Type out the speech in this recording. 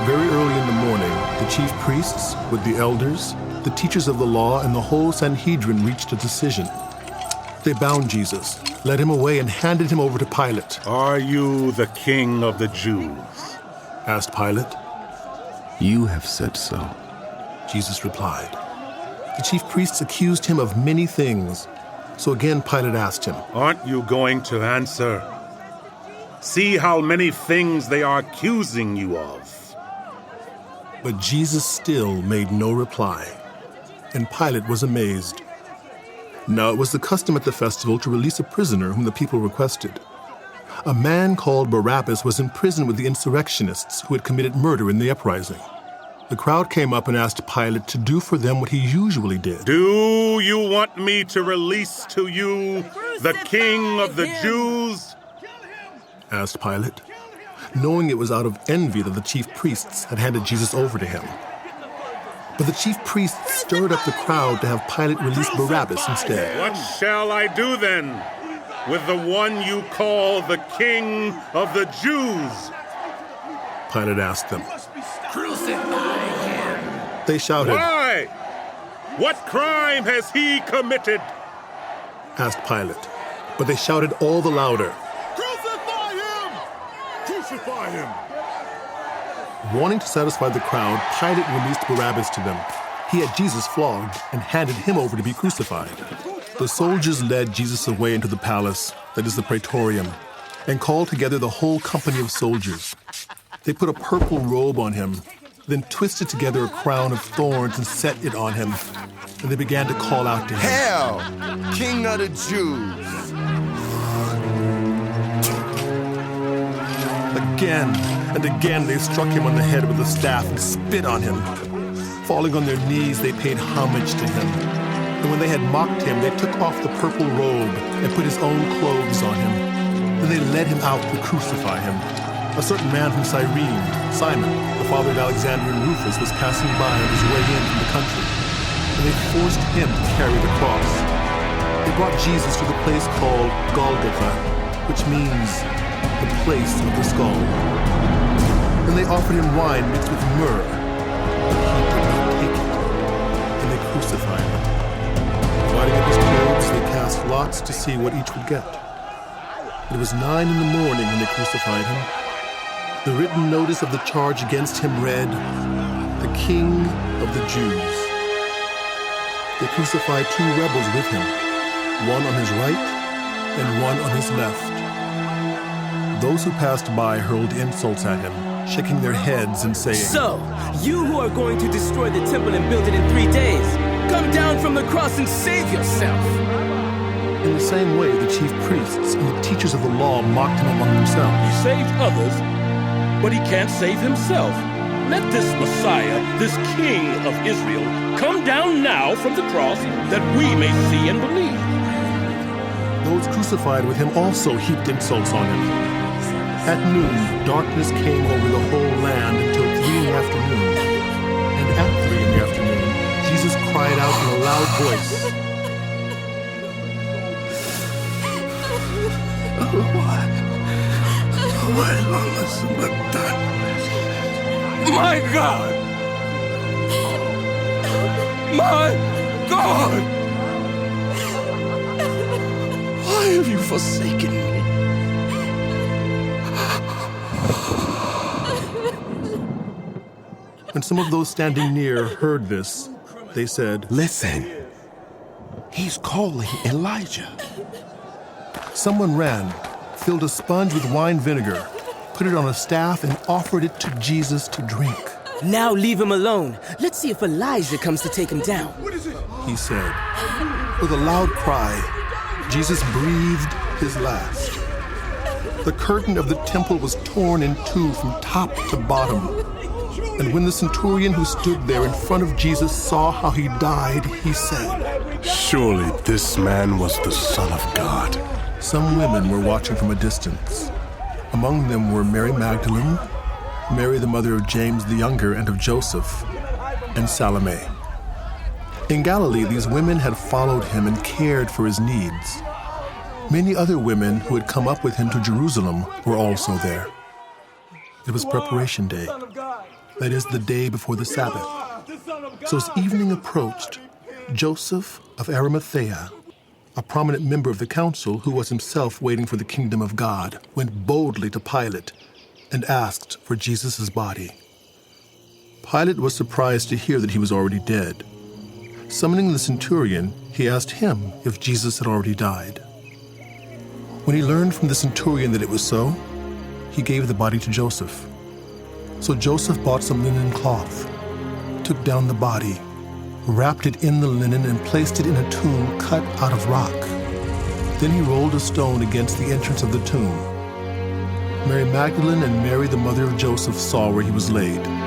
Very early in the morning, the chief priests, with the elders, the teachers of the law, and the whole Sanhedrin reached a decision. They bound Jesus, led him away, and handed him over to Pilate. "Are you the king of the Jews?" asked Pilate. "You have said so," Jesus replied. The chief priests accused him of many things. So again Pilate asked him, "Aren't you going to answer? See how many things they are accusing you of." But Jesus still made no reply, and Pilate was amazed. Now it was the custom at the festival to release a prisoner whom the people requested. A man called Barabbas was in prison with the insurrectionists who had committed murder in the uprising. The crowd came up and asked Pilate to do for them what he usually did. "Do you want me to release to you the king of the Jews?" asked Pilate, knowing it was out of envy that the chief priests had handed Jesus over to him. But the chief priests stirred up the crowd to have Pilate release Barabbas instead. "What shall I do then with the one you call the king of the Jews?" Pilate asked them. "Crucify him!" They shouted. "Why? What crime has he committed?" asked Pilate. But they shouted all the louder. "Crucify him! Crucify him!" Wanting to satisfy the crowd, Pilate released Barabbas to them. He had Jesus flogged and handed him over to be crucified. The soldiers led Jesus away into the palace, that is the praetorium, and called together the whole company of soldiers. They put a purple robe on him, then twisted together a crown of thorns and set it on him. And they began to call out to him, "Hail, King of the Jews!" Again and again they struck him on the head with a staff and spit on him. Falling on their knees, they paid homage to him. And when they had mocked him, they took off the purple robe and put his own clothes on him. Then they led him out to crucify him. A certain man from Cyrene, Simon, the father of Alexander and Rufus, was passing by on his way in from the country. And they forced him to carry the cross. They brought Jesus to the place called Golgotha, which means the place of the skull. And they offered him wine mixed with myrrh, but he did not take it. And they crucified him. Dividing up his clothes, they cast lots to see what each would get. It was 9 a.m. when they crucified him. The written notice of the charge against him read, "The King of the Jews." They crucified 2 rebels with him, one on his right and one on his left. Those who passed by hurled insults at him, shaking their heads and saying, "So, you who are going to destroy the temple and build it in 3 days, come down from the cross and save yourself." In the same way, the chief priests and the teachers of the law mocked him among themselves. He saved others, but he can't save himself. Let this Messiah, this King of Israel, come down now from the cross that we may see and believe. Those crucified with him also heaped insults on him. At noon, darkness came over the whole land until 3 in the afternoon. And at 3 in the afternoon, Jesus cried out in a loud voice, My God! My God! Why have you forsaken me? When some of those standing near heard this, they said, "Listen, he's calling Elijah." Someone ran, filled a sponge with wine vinegar, put it on a staff, and offered it to Jesus to drink. Now leave him alone. Let's see if Elijah comes to take him down. He said. With a loud cry, Jesus breathed his last. The curtain of the temple was torn in 2 from top to bottom. And when the centurion who stood there in front of Jesus saw how he died, he said, "Surely this man was the Son of God." Some women were watching from a distance. Among them were Mary Magdalene, Mary the mother of James the Younger and of Joseph, and Salome. In Galilee, these women had followed him and cared for his needs. Many other women who had come up with him to Jerusalem were also there. It was preparation day. that is, the day before the Sabbath. So as evening approached, Joseph of Arimathea, a prominent member of the council who was himself waiting for the kingdom of God, went boldly to Pilate and asked for Jesus' body. Pilate was surprised to hear that he was already dead. Summoning the centurion, he asked him if Jesus had already died. When he learned from the centurion that it was so, he gave the body to Joseph. So Joseph bought some linen cloth, took down the body, wrapped it in the linen, and placed it in a tomb cut out of rock. Then he rolled a stone against the entrance of the tomb. Mary Magdalene and Mary, the mother of Joseph, saw where he was laid.